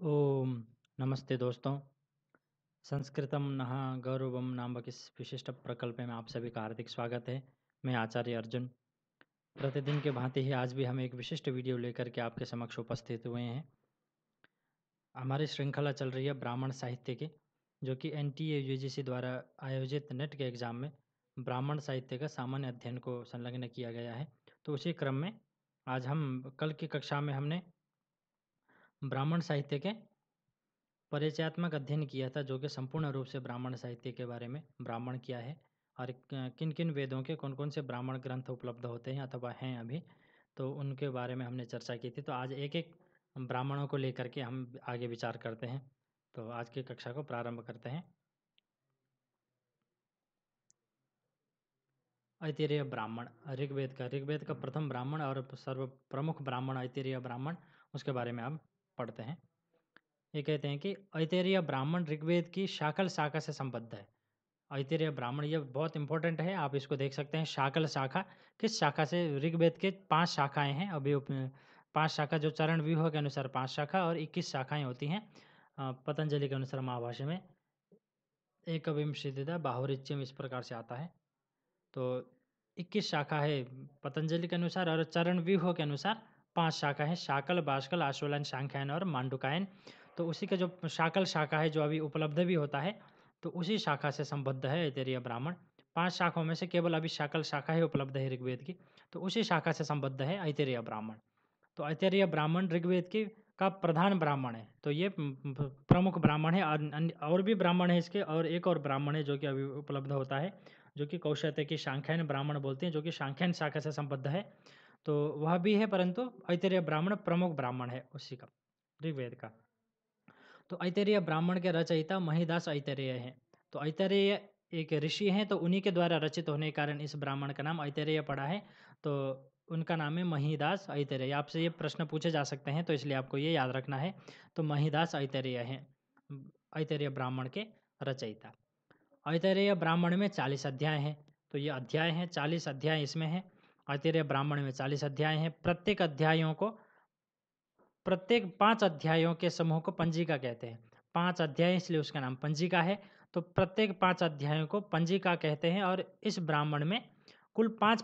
ओम नमस्ते दोस्तों। संस्कृतम नः गौरवम नामक इस विशिष्ट प्रकल्प में आप सभी का हार्दिक स्वागत है। मैं आचार्य अर्जुन। प्रतिदिन के भांति ही आज भी हम एक विशिष्ट वीडियो लेकर के आपके समक्ष उपस्थित हुए हैं। हमारी श्रृंखला चल रही है ब्राह्मण साहित्य की, जो कि एनटीए यूजीसी द्वारा आयोजित नेट के एग्ज़ाम में ब्राह्मण साहित्य का सामान्य अध्ययन को संलग्न किया गया है। तो उसी क्रम में आज हम कल की कक्षा में हमने ब्राह्मण साहित्य के परिचयात्मक अध्ययन किया था, जो कि संपूर्ण रूप से ब्राह्मण साहित्य के बारे में ब्राह्मण क्या है और किन किन वेदों के कौन कौन से ब्राह्मण ग्रंथ उपलब्ध होते हैं अथवा हैं अभी, तो उनके बारे में हमने चर्चा की थी। तो आज एक एक ब्राह्मणों को लेकर के हम आगे विचार करते हैं। तो आज की कक्षा को प्रारंभ करते हैं। ऐतरेय ब्राह्मण ऋग्वेद का प्रथम ब्राह्मण और सर्व प्रमुख ब्राह्मण ऐतरेय ब्राह्मण, उसके बारे में आप पढ़ते हैं। ये कहते हैं कि ऐतरेय ब्राह्मण ऋग्वेद की शाकल शाखा से संबद्ध है। ऐतरेय ब्राह्मण ये बहुत इंपॉर्टेंट है, आप इसको देख सकते हैं। शाकल शाखा किस शाखा से? ऋग्वेद के 5 शाखाएं हैं। अभी 5 शाखा जो चरण व्यूह के अनुसार 5 शाखा और 21 शाखाएं होती हैं। पतंजलि के अनुसार महाभाष्य में एकविंशतितः बाहुरिच्यम इस प्रकार से आता है। तो 21 शाखा है पतंजलि के अनुसार और चरण व्यूह के अनुसार 5 शाखा है: शाकल, बाष्कल, आशोलन, सांख्यायन और मांडुकायन। तो उसी का जो शाकल शाखा है जो अभी उपलब्ध भी होता है, तो उसी शाखा से संबद्ध है ऐतरेय ब्राह्मण। 5 शाखाओं में से केवल अभी शाकल शाखा ही उपलब्ध है ऋग्वेद की, तो उसी शाखा से संबद्ध है ऐतरेय ब्राह्मण। तो ऐतरेय ब्राह्मण ऋग्वेद की का प्रधान ब्राह्मण है। तो ये प्रमुख ब्राह्मण है। और भी ब्राह्मण है इसके, और एक और ब्राह्मण है जो कि अभी उपलब्ध होता है, जो कि कौशत्य की सांख्यायन ब्राह्मण बोलते हैं, जो कि सांख्यायन शाखा से संबद्ध है। तो वह भी है, परंतु ऐतरेय ब्राह्मण प्रमुख ब्राह्मण है उसी का, ऋग्वेद का। तो ऐतरेय ब्राह्मण के रचयिता महिदास ऐतरेय हैं। तो ऐतरेय एक ऋषि हैं, तो उन्हीं के द्वारा रचित होने के कारण इस ब्राह्मण का नाम ऐतरेय पड़ा है। तो उनका नाम है महिदास ऐतरेय। आपसे ये प्रश्न पूछे जा सकते हैं, तो इसलिए आपको ये याद रखना है। तो महिदास ऐतरेय हैं ऐतरेय ब्राह्मण के रचयिता। ऐतरेय ब्राह्मण में 40 अध्याय हैं। तो ये अध्याय हैं, 40 अध्याय इसमें हैं। ऐतरेय ब्राह्मण में 40 अध्याय हैं। प्रत्येक 5 अध्यायों के समूह को पंजिका कहते हैं। 5 अध्याय इसलिए उसका नाम पंजिका है। तो प्रत्येक 5 अध्यायों को पंजिका कहते हैं। और इस ब्राह्मण में कुल 8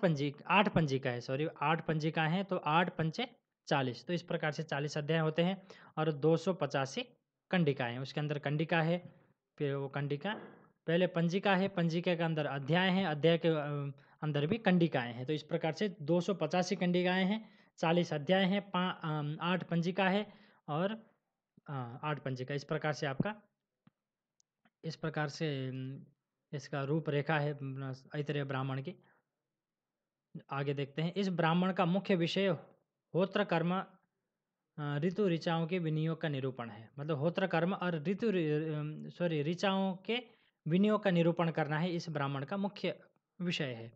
पंजिका है, सॉरी 8 पंजिका हैं। तो 8 पंचे 40, तो इस प्रकार से 40 अध्याय होते हैं। और 285 कंडिकाएं हैं। उसके अंदर कंडिका है, फिर वो कंडिका पहले पंजिका है, पंजिका के अंदर अध्याय हैं, अध्याय के अंदर भी कंडिकाएं हैं। तो इस प्रकार से 285 कंडिकाएं हैं, 40 अध्याय हैं, 8 पंजिका है और 8 पंजिका। इस प्रकार से आपका, इस प्रकार से इसका रूपरेखा है ऐतरेय ब्राह्मण की। आगे देखते हैं। इस ब्राह्मण का मुख्य विषय होत्र कर्म ऋतु ऋचाओं के विनियोग का निरूपण है। मतलब होत्र कर्म और ऋचाओं के विनियोग का निरूपण करना है, इस ब्राह्मण का मुख्य विषय है।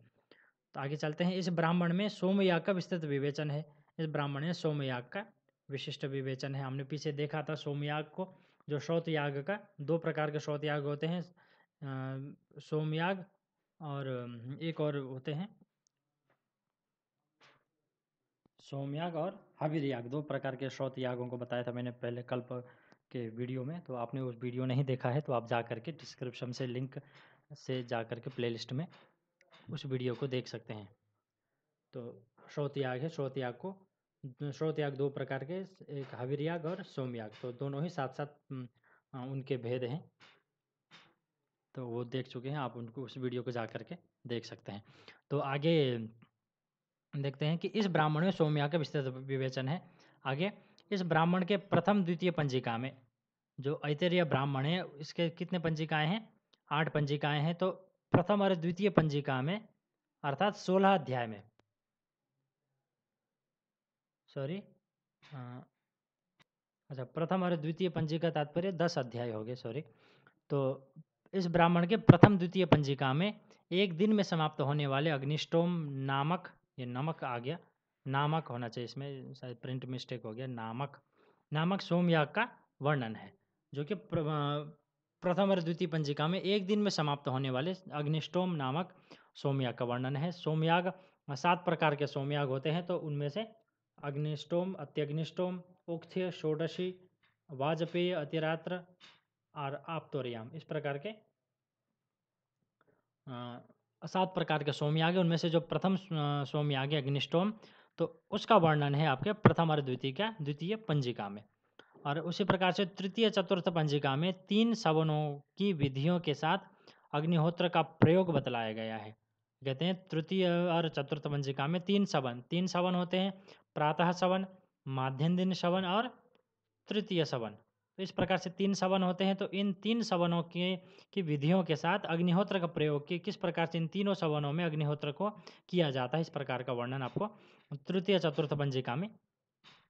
तो आगे चलते हैं। इस ब्राह्मण में सोमयाग का विस्तृत विवेचन है। इस ब्राह्मण में सोमयाग का विशिष्ट विवेचन है। हमने पीछे देखा था सोमयाग को, जो श्रोत याग का 2 प्रकार के श्रोत याग होते हैं, सोमयाग और एक और होते हैं, सोमयाग और हविर याग। 2 प्रकार के श्रोत यागों को बताया था मैंने पहले कल्प के वीडियो में। तो आपने उस वीडियो नहीं देखा है तो आप जा करके डिस्क्रिप्शन से लिंक से जा करके प्लेलिस्ट में उस वीडियो को देख सकते हैं। तो श्रोत याग है, श्रोत याग 2 प्रकार के, एक हविर याग और सोमयाग। तो दोनों ही साथ साथ उनके भेद हैं। तो वो देख चुके हैं आप, उनको उस वीडियो को जा करके देख सकते हैं। तो आगे देखते हैं कि इस ब्राह्मण में सोमयाग का विस्तृत विवेचन है। आगे, इस ब्राह्मण के प्रथम द्वितीय पंजिका में, जो ऐतरेय ब्राह्मण है इसके कितने पंजिकाएं हैं? 8 पंजिकाएं हैं। तो प्रथम और द्वितीय पंजिका में, अर्थात 16 अध्याय में, सॉरी अच्छा, प्रथम और द्वितीय पंजिका तात्पर्य 10 अध्याय हो गए, सॉरी। तो इस ब्राह्मण के प्रथम द्वितीय पंजिका में एक दिन में समाप्त होने वाले अग्निष्टोम नामक, ये नमक आ गया, नामक होना चाहिए इसमें, शायद प्रिंट मिस्टेक हो गया, नामक सोमयाग का वर्णन है। जो कि प्रथम और द्वितीय पंजिका में एक दिन में समाप्त होने वाले अग्निष्टोम नामक सोमयाग का वर्णन है। सोमयाग 7 प्रकार के सोमयाग होते हैं। तो उनमें से अग्निष्टोम, अत्यग्निष्टोम, उक्थ्य, षोडशी वाजपेय, अतिरात्र और आप्तोरियाम, इस प्रकार के 7 प्रकार के सोमयाग हैं। उनमें से जो प्रथम सोमयाग है अग्निष्टोम, तो उसका वर्णन है आपके प्रथम और द्वितीय पंजिका में। और उसी प्रकार से तृतीय चतुर्थ पंजिका में 3 सवनों की विधियों के साथ अग्निहोत्र का प्रयोग बतलाया गया है। कहते हैं तृतीय और चतुर्थ पंजिका में 3 सवन होते हैं, प्रातः सवन, माध्याह्न दिन सवन और तृतीय सवन। तो इस प्रकार से 3 सवन होते हैं। तो इन 3 सवनों के की विधियों के साथ अग्निहोत्र का प्रयोग कि किस प्रकार से इन तीनों सवनों में अग्निहोत्र को किया जाता है, इस प्रकार का वर्णन आपको तृतीय चतुर्थ पंजिका में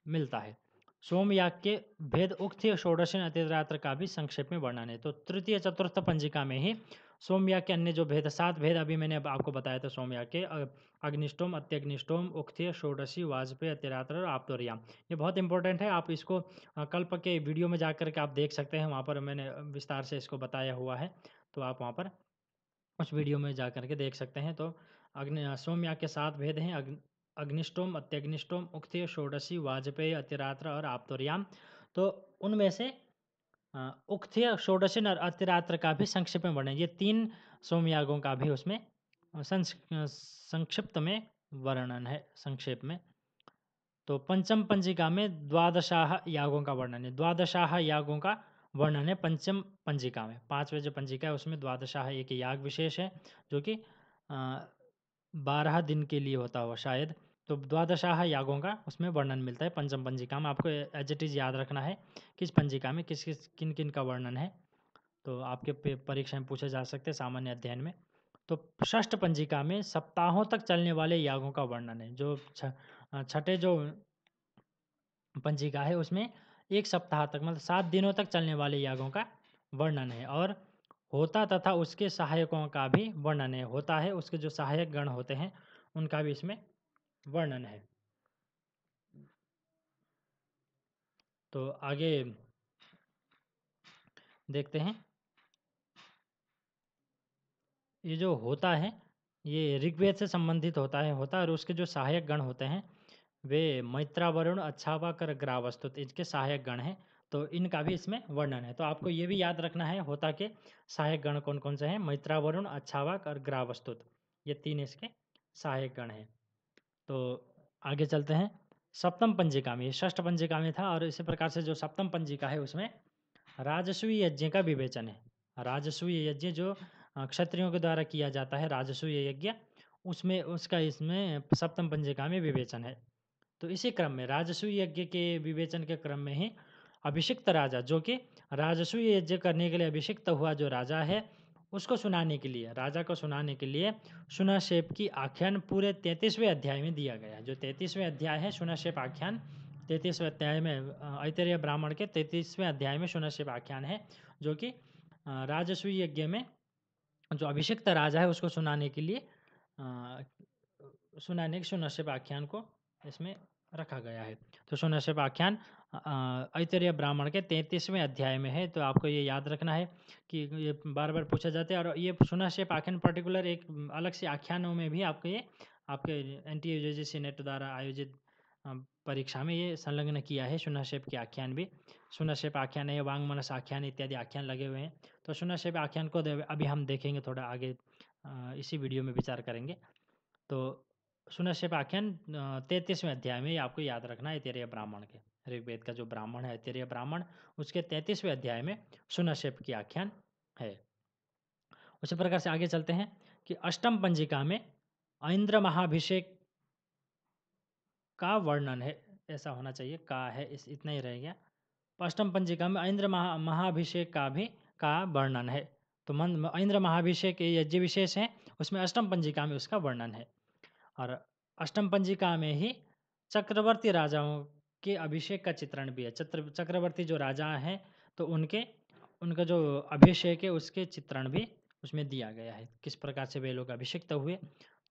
मिलता है। सोमयाग के भेद उक्त षोडश अतिरात्र का भी संक्षेप में वर्णन है। तो तृतीय चतुर्थ पंजिका में ही सोमयाग के अन्य जो भेद 7 भेद अभी मैंने आपको बताया था सोमयाग के, अग्निष्टोम, अत्यग्निष्टोम, उक्थ्य, षोडशी, वाजपेय, अतिरात्र और आप्तोरियाम, ये बहुत इंपॉर्टेंट है। आप इसको कल्प के वीडियो में जाकर के आप देख सकते हैं, वहाँ पर मैंने विस्तार से इसको बताया हुआ है। तो आप वहाँ पर उस वीडियो में जा कर के देख सकते हैं। तो सोमयाग के 7 भेद हैं, अग्निष्टोम, अत्यग्निष्टोम, उक्थ्य, षोडशी, वाजपेय, अतिरात्र और आप्तोरियाम। तो उनमें से उक्थ्य, षोडशी और अतिरात्र का भी संक्षिप्त में वर्णन, ये 3 सोमयागों का भी उसमें संक्षिप्त में वर्णन है, संक्षेप में। तो पंचम पंजिका में द्वादशाह यागों का वर्णन है। द्वादशाह यागों का वर्णन है पंचम पंजिका में। 5वें जो पंजिका है उसमें द्वादशाह एक याग विशेष है, जो कि 12 दिन के लिए होता हुआ शायद। तो द्वादशाह यागों का उसमें वर्णन मिलता है पंचम पंजिका में। आपको एज इट इज़ याद रखना है किस पंजिका में किन किन का वर्णन है। तो आपके परीक्षा में पूछे जा सकते हैं सामान्य अध्ययन में। तो षष्ठ पंजिका में सप्ताहों तक चलने वाले यागों का वर्णन है। जो छठे जो पंजिका है उसमें 1 सप्ताह तक, मतलब 7 दिनों तक चलने वाले यागों का वर्णन है। और होता तथा उसके सहायकों का भी वर्णन है। होता है, उसके जो सहायक गण होते हैं उनका भी इसमें वर्णन है। तो आगे देखते हैं। ये जो होता है ये ऋग्वेद से संबंधित होता है। होता और उसके जो सहायक गण होते हैं वे मैत्रा, वरुण, अच्छावक और ग्रावस्तुत, इसके सहायक गण हैं। तो इनका भी इसमें वर्णन है। तो आपको ये भी याद रखना है होता के सहायक गण कौन कौन से हैं। मैत्रा, वरुण, अच्छावक और ग्रावस्तुत, ये 3 इसके सहायक गण हैं। तो आगे चलते हैं। सप्तम पंजिका में, ये षष्ठ पंजिका में था और इसी प्रकार से जो सप्तम पंजिका है उसमें राजसूय यज्ञ का विवेचन है। राजसूय यज्ञ जो क्षत्रियों के द्वारा किया जाता है, राजसूय यज्ञ, उसमें उसका इसमें सप्तम पंजिका में विवेचन है। तो इसी क्रम में राजसूय यज्ञ के विवेचन के क्रम में ही अभिषिक्त राजा, जो कि राजसूय यज्ञ करने के लिए अभिषिक्त हुआ जो राजा है, उसको सुनाने के लिए, राजा को सुनाने के लिए सुनाशेप की आख्यान पूरे 33वें अध्याय में दिया गया है। जो 33वें अध्याय है सुनाशेप आख्यान, 33वें अध्याय में ऐतरेय ब्राह्मण के 33वें अध्याय में सुनाशेप आख्यान है, जो कि राजसूय यज्ञ में जो अभिषिक्त राजा है उसको सुनाने के लिए सुनाशेप आख्यान को इसमें रखा गया है। तो सुनाशेप आख्यान ऐतरेय ब्राह्मण के 33वें अध्याय में है। तो आपको ये याद रखना है कि ये बार बार पूछा जाता है। और ये सुनाशेप आख्यान पर्टिकुलर एक अलग से आख्यानों में भी आपको ये आपके NTA UGC नेट द्वारा आयोजित परीक्षा में ये संलग्न किया है। सुनाशेप के आख्यान भी, सुनाशेप आख्यान है, वांगमनस आख्यान इत्यादि आख्यान लगे हुए हैं। तो सुनाशेप आख्यान को अभी हम देखेंगे, थोड़ा आगे इसी वीडियो में विचार करेंगे। तो सुनाशेप आख्यान 33वें अध्याय में आपको याद रखना है। ऐतरेय ब्राह्मण के, ऋग्वेद का जो ब्राह्मण है ऐतरेय ब्राह्मण, उसके 33वें अध्याय में सुनाशेप की आख्यान है। उसी प्रकार से आगे चलते हैं कि अष्टम पंजिका में ऐन्द्र महाभिषेक का वर्णन है। ऐसा होना चाहिए, का है, इस इतना ही रह गया। अष्टम पंजिका में ऐन्द्र महाभिषेक का वर्णन है। तो ऐन्द्र महाभिषेक यज्ञ विशेष है, उसमें अष्टम पंजिका में उसका वर्णन है। और अष्टम पंजिका में ही चक्रवर्ती राजाओं के अभिषेक का चित्रण भी है। चक्रवर्ती जो राजा हैं तो उनका जो अभिषेक है उसके चित्रण भी उसमें दिया गया है। किस प्रकार से वे लोग अभिषिक्त हुए,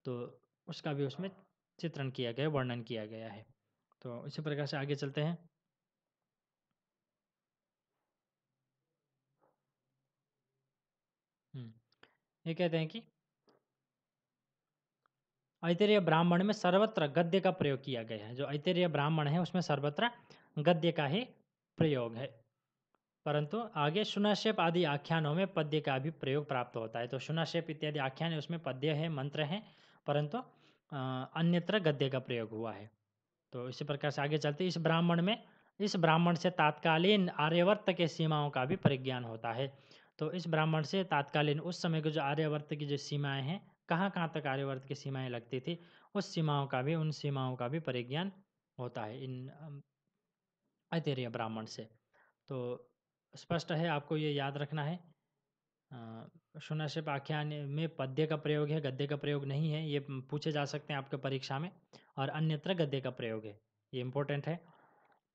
तो उसका भी उसमें चित्रण किया गया, वर्णन किया गया है। तो इसी प्रकार से आगे चलते हैं। ये कहते हैं कि ऐतरेय ब्राह्मण में सर्वत्र गद्य का प्रयोग किया गया है। जो ऐतरेय ब्राह्मण है उसमें सर्वत्र गद्य का ही प्रयोग है। परंतु आगे शुनाक्षेप आदि आख्यानों में पद्य का भी प्रयोग प्राप्त होता है। तो शुनाक्षेप इत्यादि आख्यान है, उसमें पद्य है, मंत्र हैं, परंतु अन्यत्र गद्य का प्रयोग हुआ है। तो इसी प्रकार से आगे चलते इस ब्राह्मण से तात्कालीन आर्यवर्त के सीमाओं का भी परिज्ञान होता है। तो इस ब्राह्मण से तात्कालीन उस समय के जो आर्यवर्त की जो सीमाएं हैं, कहाँ कहाँ तक आर्यवर्त की सीमाएं लगती थी, उन सीमाओं का भी परिज्ञान होता है इन ऐतरेय ब्राह्मण से। तो स्पष्ट है, आपको ये याद रखना है। शुनाक्षेप आख्यान में पद्य का प्रयोग है, गद्य का प्रयोग नहीं है, ये पूछे जा सकते हैं आपके परीक्षा में, और अन्यत्र गद्य का प्रयोग है, ये इम्पोर्टेंट है।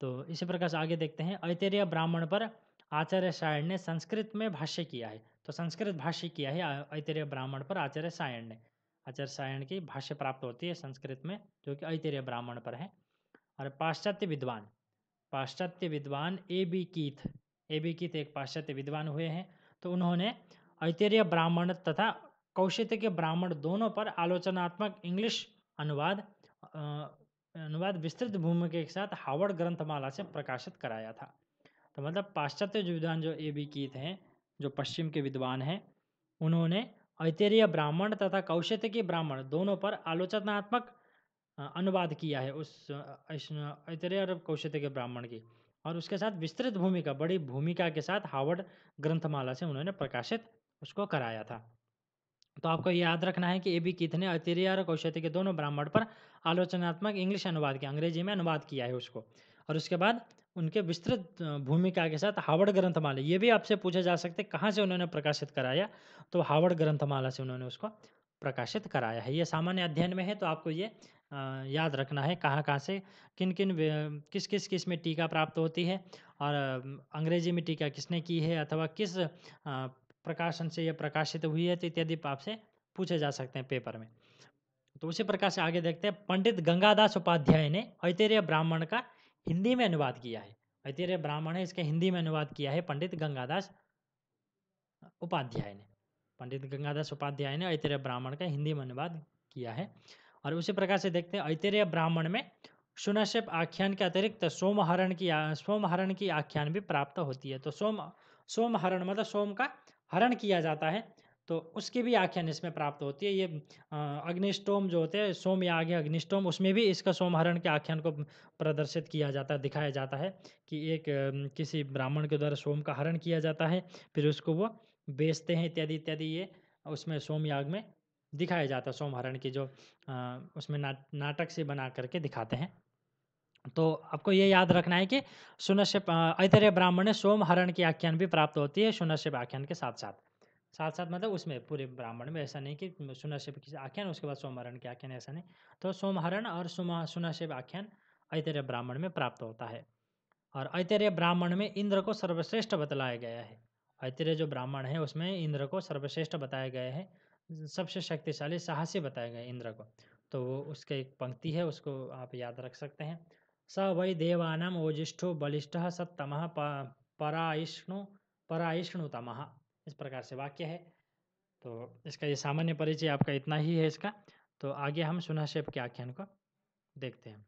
तो इसी प्रकार से आगे देखते हैं। ऐतरेय ब्राह्मण पर आचार्य सायण ने संस्कृत में भाष्य किया है। तो संस्कृत भाष्य किया है ऐतरेय ब्राह्मण पर आचार्य सायण ने। आचार्य सायण की भाष्य प्राप्त होती है संस्कृत में, जो कि ऐतरेय ब्राह्मण पर है। और पाश्चात्य विद्वान ए बी कीथ एक पाश्चात्य विद्वान हुए हैं। तो उन्होंने ऐतरेय ब्राह्मण तथा कौशिक ब्राह्मण दोनों पर आलोचनात्मक इंग्लिश अनुवाद विस्तृत भूमि के साथ हार्वर्ड ग्रंथमाला से प्रकाशित कराया था। तो मतलब पाश्चात्य जो विद्वान जो ए बी कीथ हैं, जो पश्चिम के विद्वान हैं, उन्होंने ऐतरेय ब्राह्मण तथा कौशिक ब्राह्मण दोनों पर आलोचनात्मक अनुवाद किया है उस ऐतरेय और कौशिक के ब्राह्मण की, और उसके साथ विस्तृत भूमिका, बड़ी भूमिका के साथ हार्वर्ड ग्रंथमाला से उन्होंने प्रकाशित उसको कराया था। तो आपको याद रखना है कि ए बी कीथ ने ऐतरेय और कौशिक के दोनों ब्राह्मण पर आलोचनात्मक इंग्लिश अनुवाद किया, अंग्रेजी में अनुवाद किया है उसको, और उसके बाद उनके विस्तृत भूमिका के साथ हार्वर्ड ग्रंथमाला, ये भी आपसे पूछे जा सकते कहाँ से उन्होंने प्रकाशित कराया, तो हार्वर्ड ग्रंथमाला से उन्होंने उसको प्रकाशित कराया है। ये सामान्य अध्ययन में है, तो आपको ये याद रखना है कहाँ कहाँ से किस किस किस में टीका प्राप्त होती है, और अंग्रेजी में टीका किसने की है, अथवा किस प्रकाशन से यह प्रकाशित हुई है, तो इत्यादि आपसे पूछे जा सकते हैं पेपर में। तो उसी प्रकार से आगे देखते हैं। पंडित गंगादास उपाध्याय ने ऐतरेय ब्राह्मण का हिंदी में अनुवाद किया है। ऐतरेय ब्राह्मण है, इसके हिंदी में अनुवाद किया है उपाध्याय ने पंडित गंगादास उपाध्याय ने ऐतरेय ब्राह्मण का हिंदी में अनुवाद किया है। और उसी प्रकार से देखते हैं ऐतरेय ब्राह्मण में शुनाक्षेप आख्यान के अतिरिक्त सोमहरण की आख्यान भी प्राप्त होती है। तो सोमहरण मतलब सोम का हरण किया जाता है, तो उसकी भी आख्यान इसमें प्राप्त होती है। ये अग्निष्टोम जो होते हैं, सोम याग है अग्निष्टोम, उसमें भी इसका सोमहरण के आख्यान को प्रदर्शित किया जाता है, दिखाया जाता है कि एक किसी ब्राह्मण के द्वारा सोम का हरण किया जाता है, फिर उसको वो बेचते हैं इत्यादि इत्यादि। ये उसमें सोम याग में दिखाया जाता है, सोमहरण की जो उसमें नाटक से बना करके दिखाते हैं। तो आपको ये याद रखना है कि शुनश्यप ऐतरेय ब्राह्मण में सोमहरण की आख्यान भी प्राप्त होती है शुनश्यप आख्यान के साथ साथ मतलब उसमें पूरे ब्राह्मण में, ऐसा नहीं कि शुनश्यप की आख्यान उसके बाद सोमहरण की आख्यान, ऐसा नहीं। तो सोमहरण और शुनश्यप आख्यान ऐतरेय ब्राह्मण में प्राप्त होता है। और ऐतरेय ब्राह्मण में इंद्र को सर्वश्रेष्ठ बतलाया गया है। ऐतरेय जो ब्राह्मण है उसमें इंद्र को सर्वश्रेष्ठ बताया गया है, सबसे शक्तिशाली साहसी बताया गया है इंद्र को। तो वो उसके एक पंक्ति है, उसको आप याद रख सकते हैं। स वै देवानाम ओजिष्ठो बलिष्ठः सत्तमः पराइष्णुतमः, इस प्रकार से वाक्य है। तो इसका ये सामान्य परिचय आपका इतना ही है इसका। तो आगे हम शुनश्यप के आख्यान को देखते हैं।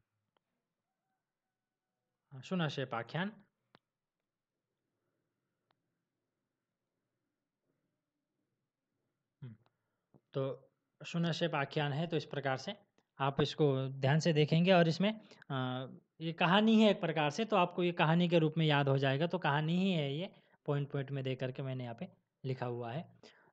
शुनश्यप आख्यान। तो शुनश्यप आख्यान है, तो इस प्रकार से आप इसको ध्यान से देखेंगे, और इसमें ये कहानी है एक प्रकार से, तो आपको ये कहानी के रूप में याद हो जाएगा। तो कहानी ही है ये, पॉइंट पॉइंट में दे करके मैंने यहाँ पे लिखा हुआ है।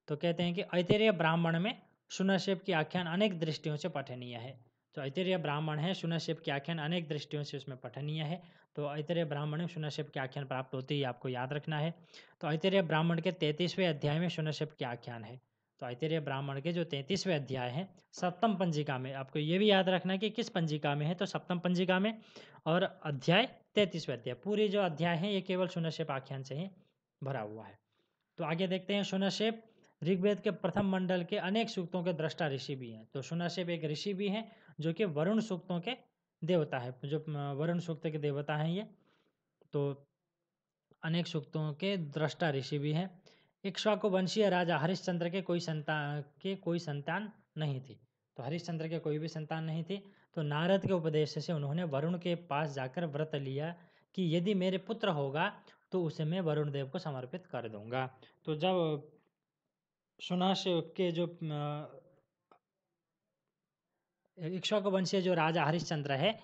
तो कहते हैं कि ऐतरेय ब्राह्मण में शुनश्यप की आख्यान अनेक दृष्टियों से पठनीय है। तो ऐतरेय ब्राह्मण है, शुनश्यप की आख्यान अनेक दृष्टियों से उसमें पठनीय है। तो ऐतरेय ब्राह्मण में शुनश्यप की आख्यान प्राप्त होती है, आपको याद रखना है। तो ऐतरेय ब्राह्मण के 33वें अध्याय में शुनश्यप की आख्यान है। तो ऐतरेय ब्राह्मण के जो 33वें अध्याय हैं, सप्तम पंजिका में, आपको ये भी याद रखना है कि किस पंजिका में है, तो सप्तम पंजिका में, और अध्याय 33वें अध्याय, पूरी जो अध्याय है ये केवल शुनश्यप आख्यान से ही भरा हुआ है। तो आगे देखते हैं। शुनश्यप ऋग्वेद के प्रथम मंडल के अनेक सूक्तों के दृष्टा ऋषि भी हैं। तो शुनश्यप एक ऋषि भी हैं जो कि वरुण सूक्तों के देवता है, जो वरुण सूक्त के देवता हैं ये। तो अनेक सूक्तों के दृष्टा ऋषि भी हैं। इक्ष्वाकु वंशीय राजा हरिश्चंद्र के कोई संतान नहीं थी। तो हरिश्चंद्र के कोई भी संतान नहीं थी। तो नारद के उपदेश से उन्होंने वरुण के पास जाकर व्रत लिया कि यदि मेरे पुत्र होगा तो उसे मैं वरुण देव को समर्पित कर दूंगा। तो जब सुनाशेप के जो इक्ष्वाकु वंशीय जो राजा हरिश्चंद्र है,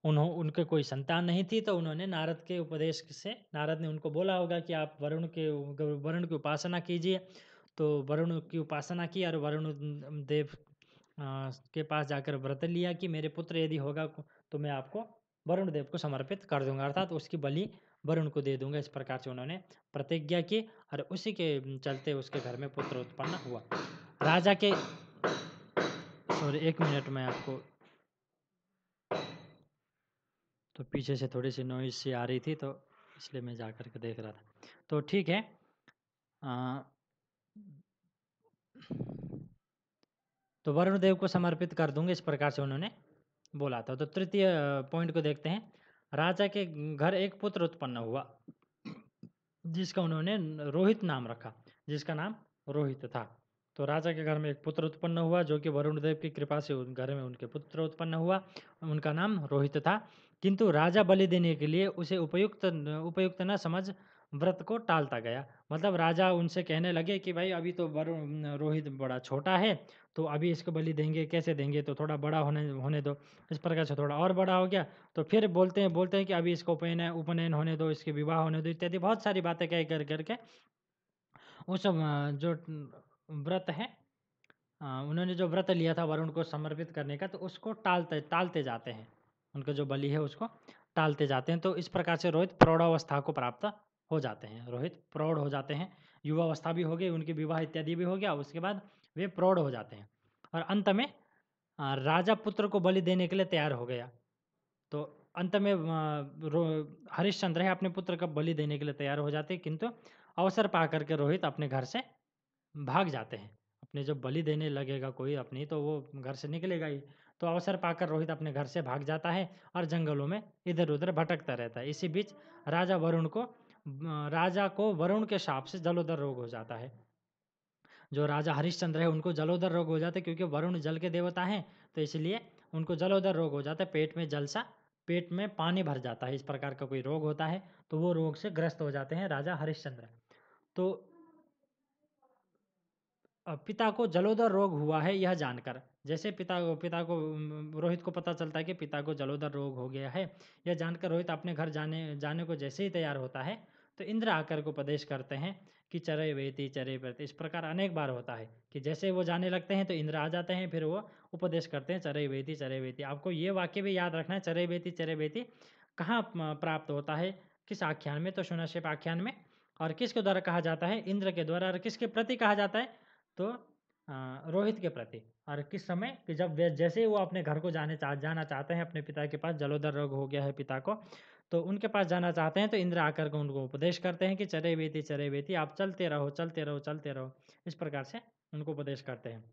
उनके कोई संतान नहीं थी, तो उन्होंने नारद के उपदेश से, नारद ने उनको बोला होगा कि आप वरुण की उपासना कीजिए। तो वरुण की उपासना की और वरुण देव के पास जाकर व्रत लिया कि मेरे पुत्र यदि होगा तो मैं आपको वरुण देव को समर्पित कर दूंगा, अर्थात उसकी बलि वरुण को दे दूंगा। इस प्रकार से उन्होंने प्रतिज्ञा की और उसी के चलते उसके घर में पुत्र उत्पन्न हुआ। राजा के, सॉरी 1 मिनट में आपको, तो पीछे से थोड़ी सी नॉइज सी आ रही थी, तो इसलिए मैं जा कर के देख रहा था। तो ठीक है, तो वरुण देव को समर्पित कर दूंगे, इस प्रकार से उन्होंने बोला था। तो तृतीय पॉइंट को देखते हैं। राजा के घर एक पुत्र उत्पन्न हुआ जिसका उन्होंने रोहित नाम रखा, जिसका नाम रोहित था। तो राजा के घर में एक पुत्र उत्पन्न हुआ जो कि वरुण देव की कृपा से उन घर में उनके पुत्र उत्पन्न हुआ, उनका नाम रोहित था। किंतु राजा बलि देने के लिए उसे उपयुक्त उपयुक्त न समझ व्रत को टालता गया। मतलब राजा उनसे कहने लगे कि भाई अभी तो वरुण रोहित बड़ा छोटा है, तो अभी इसको बलि देंगे कैसे देंगे, तो थोड़ा बड़ा होने होने दो। इस प्रकार से थोड़ा और बड़ा हो गया तो फिर बोलते हैं कि अभी इसको उपनयन होने दो, इसके विवाह होने दो, इत्यादि बहुत सारी बातें कह कर करके उस जो व्रत है, उन्होंने जो व्रत लिया था वरुण को समर्पित करने का, तो उसको टालते जाते हैं, उनका जो बलि है उसको टालते जाते हैं। तो इस प्रकार से रोहित प्रौढ़ावस्था को प्राप्त हो जाते हैं, रोहित प्रौढ़ हो जाते हैं, युवावस्था भी हो गई, उनके विवाह इत्यादि भी हो गया, उसके बाद वे प्रौढ़ हो जाते हैं और अंत में राजा पुत्र को बलि देने के लिए तैयार हो गया। तो अंत में हरिश्चंद्र है अपने पुत्र का बलि देने के लिए तैयार हो जाते हैं, किंतु अवसर पा करके रोहित अपने घर से भाग जाते हैं। अपने जब बलि देने लगेगा कोई अपनी, तो वो घर से निकलेगा ही। तो अवसर पाकर रोहित अपने घर से भाग जाता है और जंगलों में इधर उधर भटकता रहता है। इसी बीच राजा को वरुण के शाप से जलोदर रोग हो जाता है। जो राजा हरिश्चंद्र है उनको जलोदर रोग हो जाता है, क्योंकि वरुण जल के देवता हैं, तो इसलिए उनको जलोदर रोग हो जाता है। पेट में पानी भर जाता है, इस प्रकार का कोई रोग होता है, तो वो रोग से ग्रस्त हो जाते हैं राजा हरिश्चंद्र। तो पिता को जलोदर रोग हुआ है यह जानकर, जैसे पिता को रोहित को पता चलता है कि पिता को जलोदर रोग हो गया है, यह जानकर रोहित अपने घर जाने को जैसे ही तैयार होता है, तो इंद्र आकर को उपदेश करते हैं कि चरे वेति चरे वेति। इस प्रकार अनेक बार होता है कि जैसे वो जाने लगते हैं तो इंद्र आ जाते हैं, फिर वो उपदेश करते हैं चरे वेति। आपको ये वाक्य भी याद रखना है, चरे वेति कहाँ प्राप्त होता है, किस आख्यान में, तो शुनश्यप आख्यान में। और किसके द्वारा कहा जाता है, इंद्र के द्वारा। और किसके प्रति कहा जाता है, तो रोहित के प्रति। और किस समय कि जब जैसे ही वो अपने घर को जाना चाहते हैं, अपने पिता के पास जलोदर रोग हो गया है पिता को, तो उनके पास जाना चाहते हैं, तो इंद्र आकर के उनको उपदेश करते हैं कि चरे वेति आप चलते रहो। इस प्रकार से उनको उपदेश करते हैं।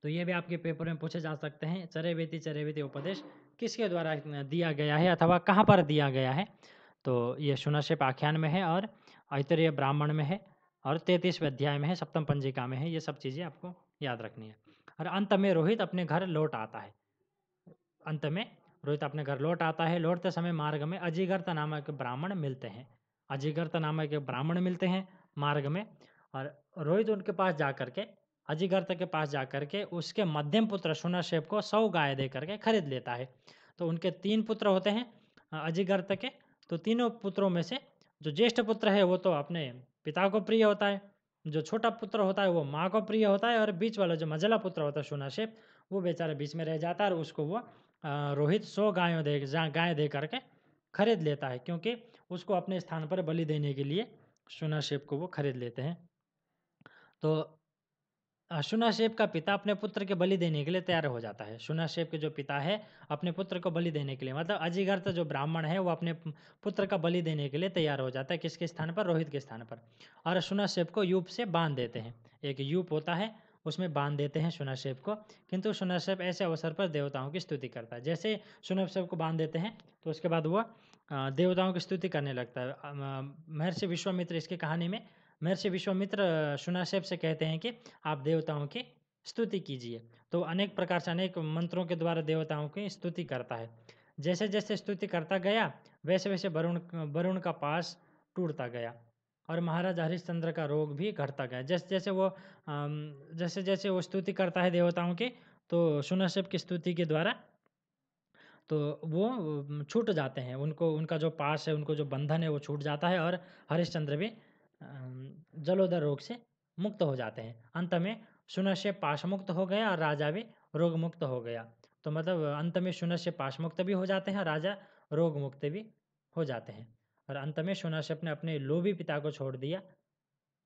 तो ये भी आपके पेपर में पूछे जा सकते हैं, चरे वेति उपदेश किसके द्वारा दिया गया है अथवा कहाँ पर दिया गया है। तो ये शुनश्यप आख्यान में है और ऐतरेय ब्राह्मण में है और 33वें अध्याय में है, सप्तम पंजिका में है। ये सब चीज़ें आपको याद रखनी है। और अंत में रोहित अपने घर लौट आता है। लौटते समय मार्ग में अजिगर्त नामक ब्राह्मण मिलते हैं मार्ग में। और रोहित उनके पास जाकर के, अजिगर्त के पास जाकर के उसके मध्यम पुत्र शुनश्यप को 100 गाय दे करके खरीद लेता है। तो उनके 3 पुत्र होते हैं अजिगर्त के। तो तीनों पुत्रों में से जो ज्येष्ठ पुत्र है वो तो अपने पिता को प्रिय होता है, जो छोटा पुत्र होता है वो माँ को प्रिय होता है, और बीच वाला जो मझला पुत्र होता है शुनश्यप, वो बेचारा बीच में रह जाता है और उसको वो रोहित 100 गाय दे करके खरीद लेता है, क्योंकि उसको अपने स्थान पर बलि देने के लिए शुनश्यप को वो खरीद लेते हैं। तो शुनश्यप का पिता अपने पुत्र के बलि देने के लिए तैयार हो जाता है। शुनश्यप के जो पिता है अपने पुत्र को बलि देने के लिए, मतलब अजिगर्त जो ब्राह्मण है वो अपने पुत्र का बलि देने के लिए तैयार हो जाता है। किसके स्थान पर, रोहित के स्थान पर। और शुनश्यप को यूप से बांध देते हैं, एक यूप होता है उसमें बांध देते हैं शुनश्यप को। किंतु शुनश्यप ऐसे अवसर पर देवताओं की स्तुति करता है। जैसे शुनश्यप को बांध देते हैं तो उसके बाद वो देवताओं की स्तुति करने लगता है। महर्षि विश्वामित्र इसकी कहानी में महर्षि विश्वामित्र शुनश्यप से कहते हैं कि आप देवताओं की स्तुति कीजिए। तो अनेक प्रकार से अनेक मंत्रों के द्वारा देवताओं की स्तुति करता है। जैसे जैसे स्तुति करता गया वैसे वैसे वरुण का पास टूटता गया और महाराजा हरिश्चंद्र का रोग भी घटता गया। जैसे जैसे वो स्तुति करता है देवताओं की, तो शून्यशेप की स्तुति के द्वारा तो वो छूट जाते हैं, उनको उनका जो पास है, उनको जो बंधन है वो छूट जाता है और हरिश्चंद्र भी जलोदर रोग से मुक्त हो जाते हैं। अंत में शून्यशेप पाश मुक्त हो गया और राजा भी रोग मुक्त हो गया। तो मतलब अंत में शून्यशेप पाश मुक्त भी हो जाते हैं, राजा रोग मुक्त भी हो जाते हैं। और अंत में शून्यशेप ने अपने लोभी पिता को छोड़ दिया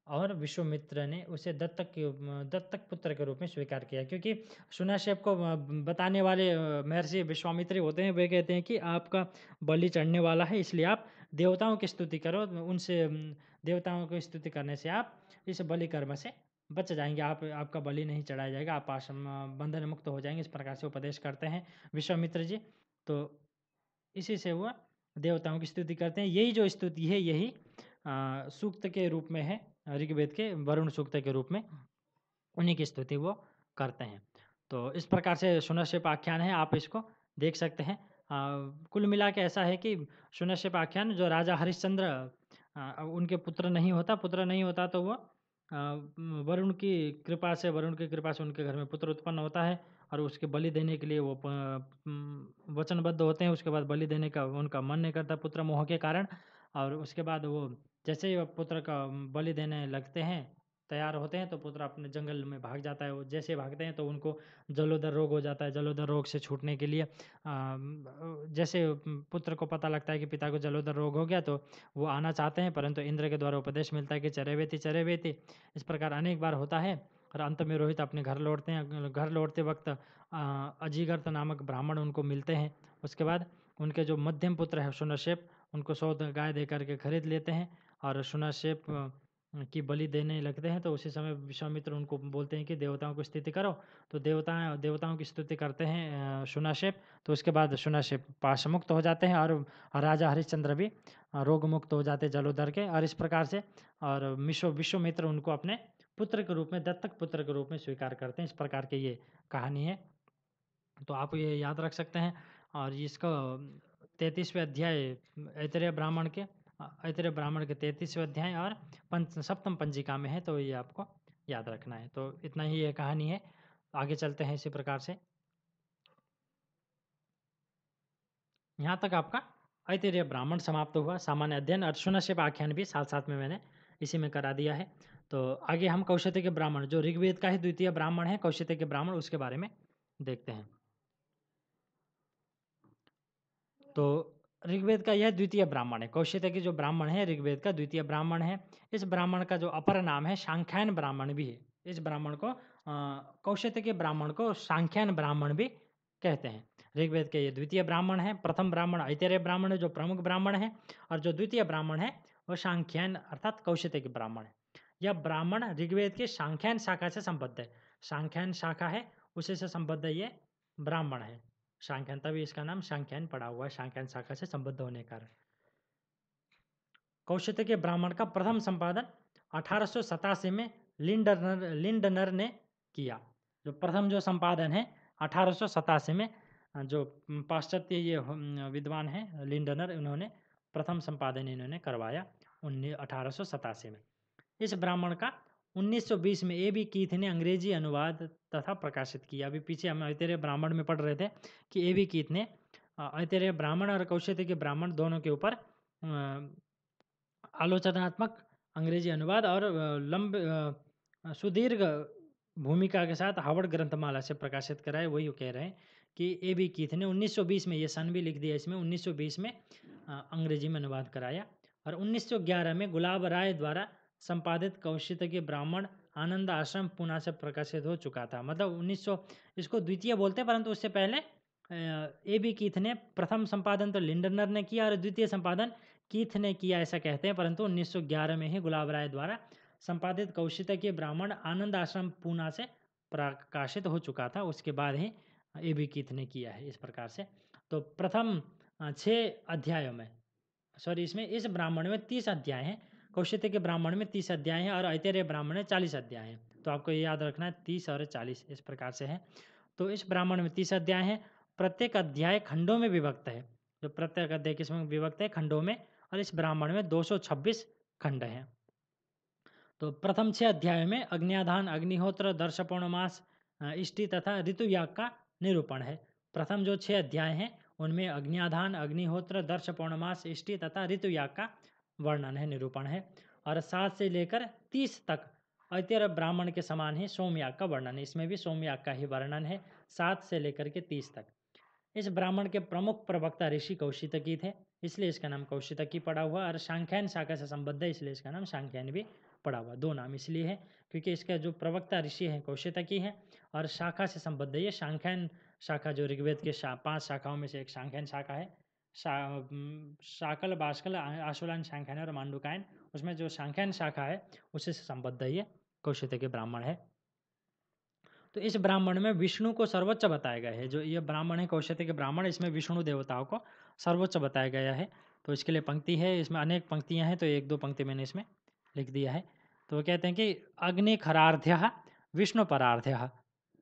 और विश्वामित्र ने उसे दत्तक पुत्र के रूप में स्वीकार किया, क्योंकि शून्यशेप को बताने वाले महर्षि विश्वामित्र ही होते हैं। वे कहते हैं कि आपका बलि चढ़ने वाला है, इसलिए आप देवताओं की स्तुति करो, उनसे देवताओं की स्तुति करने से आप इस बलि कर्म से बच जाएंगे, आपका बलि नहीं चढ़ाया जाएगा, आप आश्रम बंधन मुक्त हो जाएंगे। इस प्रकार से उपदेश करते हैं विश्वामित्र जी। तो इसी से वह देवताओं की स्तुति करते हैं। यही जो स्तुति है, यही सूक्त के रूप में है, ऋग्वेद के वरुण सूक्त के रूप में उन्हीं की स्तुति वो करते हैं। तो इस प्रकार से शून्यशेप आख्यान है, आप इसको देख सकते हैं। कुल मिला के ऐसा है कि शून्यशेप आख्यान जो राजा हरिश्चंद्र उनके पुत्र नहीं होता तो वो वरुण की कृपा से उनके घर में पुत्र उत्पन्न होता है और उसके बलि देने के लिए वो वचनबद्ध होते हैं। उसके बाद बलि देने का उनका मन नहीं करता पुत्र मोह के कारण, और उसके बाद वो जैसे ही वो पुत्र का बलि देने लगते हैं, तैयार होते हैं, तो पुत्र अपने जंगल में भाग जाता है। वो जैसे भागते हैं तो उनको जलोदर रोग हो जाता है। जलोदर रोग से छूटने के लिए जैसे पुत्र को पता लगता है कि पिता को जलोदर रोग हो गया, तो वो आना चाहते हैं, परंतु इंद्र के द्वारा उपदेश मिलता है कि चरे वेती। इस प्रकार अनेक बार होता है और अंत में रोहित अपने घर लौटते हैं। घर लौटते वक्त अजीगर्त नामक ब्राह्मण उनको मिलते हैं। उसके बाद उनके जो मध्यम पुत्र है शून्यशेप, उनको 100 गाय दे करके खरीद लेते हैं और शून्यशेप की बलि देने लगते हैं। तो उसी समय विश्वामित्र उनको बोलते हैं कि देवताओं की स्तुति करो। तो देवताओं की स्तुति करते हैं शून्यशेप। तो उसके बाद शून्यशेप पाश मुक्त हो जाते हैं और राजा हरिश्चंद्र भी रोग मुक्त हो जाते हैं जलोदर के। और इस प्रकार से और विश्वामित्र उनको अपने पुत्र के रूप में, दत्तक पुत्र के रूप में स्वीकार करते हैं। इस प्रकार की ये कहानी है, तो आप ये याद रख सकते हैं। और इसका 33वें अध्याय ऐतरेय ब्राह्मण के 33वें अध्याय और सप्तम पंजिका में है, तो ये आपको याद रखना है। तो इतना ही ये कहानी है, आगे चलते हैं इसी प्रकार से। यहाँ तक आपका ऐतरेय ब्राह्मण समाप्त हुआ, सामान्य अध्ययन और शून्यशेप आख्यान भी साथ साथ में मैंने इसी में करा दिया है। तो आगे हम कौशिक के ब्राह्मण, जो ऋग्वेद का ही द्वितीय ब्राह्मण है कौशिक के ब्राह्मण, उसके बारे में देखते हैं। तो ऋग्वेद का यह द्वितीय ब्राह्मण है। कौशिक की जो ब्राह्मण है ऋग्वेद का द्वितीय ब्राह्मण है। इस ब्राह्मण का जो अपर नाम है सांख्यायन ब्राह्मण भी है। इस ब्राह्मण को कौशिक के ब्राह्मण को सांख्यायन ब्राह्मण भी कहते हैं। ऋग्वेद के ये द्वितीय ब्राह्मण है। प्रथम ब्राह्मण ऐतरेय ब्राह्मण है, जो प्रमुख ब्राह्मण है, और जो द्वितीय ब्राह्मण है वो सांख्यायन अर्थात कौशिक ब्राह्मण है। यह ब्राह्मण ऋग्वेद के सांख्यायन शाखा से संबद्ध है। सांख्यायन शाखा है, उसी से संबद्ध ये ब्राह्मण है। सांख्यायन, तभी इसका नाम सांख्यायन पड़ा हुआ है, सांख्यायन शाखा से संबद्ध होने के कारण। कौशिक के ब्राह्मण का प्रथम संपादन 1887 में लिंडनर ने किया। जो प्रथम जो संपादन है 1887 में, जो पाश्चात्य ये विद्वान हैं लिंडनर, उन्होंने प्रथम संपादन इन्होंने करवाया 1887 में। इस ब्राह्मण का 1920 में ए बी कीथ ने अंग्रेजी अनुवाद तथा प्रकाशित किया। अभी पीछे हम ऐतरेय ब्राह्मण में पढ़ रहे थे कि ए बी कीथ ने ऐतरेय ब्राह्मण और कौशिक के ब्राह्मण दोनों के ऊपर आलोचनात्मक अंग्रेजी अनुवाद और सुदीर्घ भूमिका के साथ हार्वर्ड ग्रंथमाला से प्रकाशित कराए। वही कह रहे हैं कि ए बी कीथ ने 1920 में, ये सन भी लिख दिया इसमें, 1920 में अंग्रेजी में अनुवाद कराया। और 1911 में गुलाब राय द्वारा संपादित कौशिक के ब्राह्मण आनंद आश्रम पुणे से प्रकाशित हो चुका था। मतलब 1900, इसको द्वितीय बोलते हैं, परंतु उससे पहले ए बी कीथ ने प्रथम संपादन तो लिंडनर ने किया और द्वितीय संपादन कीथ ने किया, ऐसा कहते हैं। परंतु 1911 में ही गुलाब राय द्वारा संपादित कौशिक के ब्राह्मण आनंद आश्रम पुणे से प्रकाशित हो चुका था। उसके बाद ही ए बी कीथ ने किया है। इस प्रकार से तो प्रथम 6 अध्यायों में, इसमें इस ब्राह्मण में 30 अध्याय हैं। कौशिक के ब्राह्मण में 30 अध्याय हैं और ऐतरेय ब्राह्मण में 40 अध्याय हैं। तो आपको ये याद रखना है, 30 और 40 इस प्रकार से है। तो इस ब्राह्मण में 30 अध्याय हैं। प्रत्येक अध्याय खंडों में विभक्त है। जो प्रत्येक अध्याय किसमें विभक्त है? खंडों में। और इस ब्राह्मण में 226 खंड हैं। तो प्रथम 6 अध्यायों में अग्न्याधान, अग्निहोत्र, दर्श पौर्णमास, इष्टि तथा ऋतुयाग का निरूपण है। प्रथम जो 6 अध्याय हैं उनमें अग्न्याधान, अग्निहोत्र, दर्श पौर्णमास, इष्टि तथा ऋतुयाग का वर्णन है, निरूपण है। और 7 से लेकर 30 तक इतर ब्राह्मण के समान ही सोमयाग का वर्णन है। इसमें भी सोमयाग का ही वर्णन है 7 से लेकर के 30 तक। इस ब्राह्मण के प्रमुख प्रवक्ता ऋषि कौशितकी थे, इसलिए इसका नाम कौशितकी पड़ा हुआ। और सांख्यायन शाखा से संबद्ध है, इसलिए इसका नाम सांख्यायन भी पड़ा हुआ। 2 नाम इसलिए है क्योंकि इसका जो प्रवक्ता ऋषि हैं कौशितकी हैं और शाखा से संबद्ध है ये सांख्यायन शाखा, जो ऋग्वेद के 5 शाखाओं में से एक सांख्यायन शाखा है। शाकल, बाष्कल, आशुलायन, सांख्यायन और मांडुकायन, उसमें जो सांख्यायन शाखा है उसी से संबद्ध है ये कौशितकी ब्राह्मण है। तो इस ब्राह्मण में विष्णु को सर्वोच्च बताया गया है। जो ये ब्राह्मण है कौशितकी ब्राह्मण, इसमें विष्णु देवताओं को सर्वोच्च बताया गया है। तो इसके लिए पंक्ति है, इसमें अनेक पंक्तियां हैं, तो 1-2 पंक्ति मैंने इसमें लिख दिया है। तो वो कहते हैं कि अग्नि खरार्ध्य विष्णु परार्ध्य,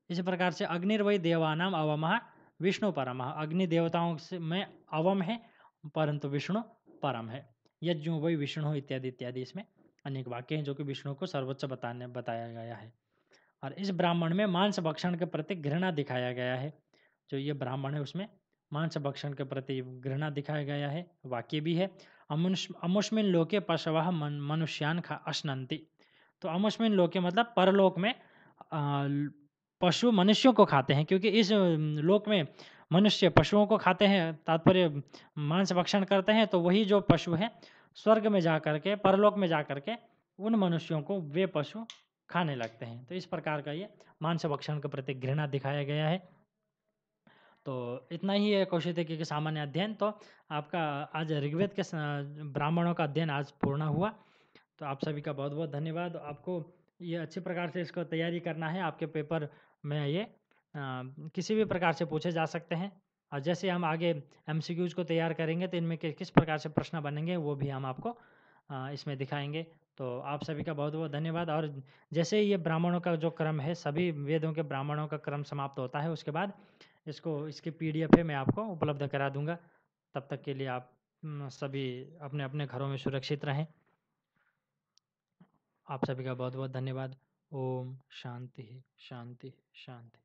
इस प्रकार से अग्निर्वै देवानाम अवमः विष्णु परमः, अग्नि देवताओं से में अवम है परंतु विष्णु परम है। यज्ञो वै विष्णु इत्यादि इत्यादि, इसमें अनेक वाक्य हैं जो कि विष्णु को सर्वोच्च बताया गया है। और इस ब्राह्मण में मांस भक्षण के प्रति घृणा दिखाया गया है। जो ये ब्राह्मण है उसमें मांस भक्षण के प्रति घृणा दिखाया गया है। वाक्य भी है, अमुष्मिन लोके पशवः मनुष्यान अश्नन्ति। तो अमुष्मिन लोके मतलब परलोक में पशु मनुष्यों को खाते हैं, क्योंकि इस लोक में मनुष्य पशुओं को खाते हैं, तात्पर्य मांस भक्षण करते हैं। तो वही जो पशु है स्वर्ग में जा करके, परलोक में जा करके उन मनुष्यों को वे पशु खाने लगते हैं। तो इस प्रकार का ये मांस भक्षण के प्रति घृणा दिखाया गया है। तो इतना ही है कौशितकी के सामान्य अध्ययन। तो आपका आज ऋग्वेद के ब्राह्मणों का अध्ययन आज पूर्ण हुआ। तो आप सभी का बहुत बहुत धन्यवाद। आपको ये अच्छी प्रकार से इसको तैयारी करना है, आपके पेपर में ये किसी भी प्रकार से पूछे जा सकते हैं। और जैसे हम आगे MCQs को तैयार करेंगे तो इनमें किस प्रकार से प्रश्न बनेंगे वो भी हम आपको इसमें दिखाएंगे। तो आप सभी का बहुत बहुत धन्यवाद। और जैसे ये ब्राह्मणों का जो क्रम है, सभी वेदों के ब्राह्मणों का क्रम समाप्त होता है, उसके बाद इसकी PDF है मैं आपको उपलब्ध करा दूंगा। तब तक के लिए आप सभी अपने अपने घरों में सुरक्षित रहें। आप सभी का बहुत बहुत धन्यवाद। ओम शांति शांति शांति।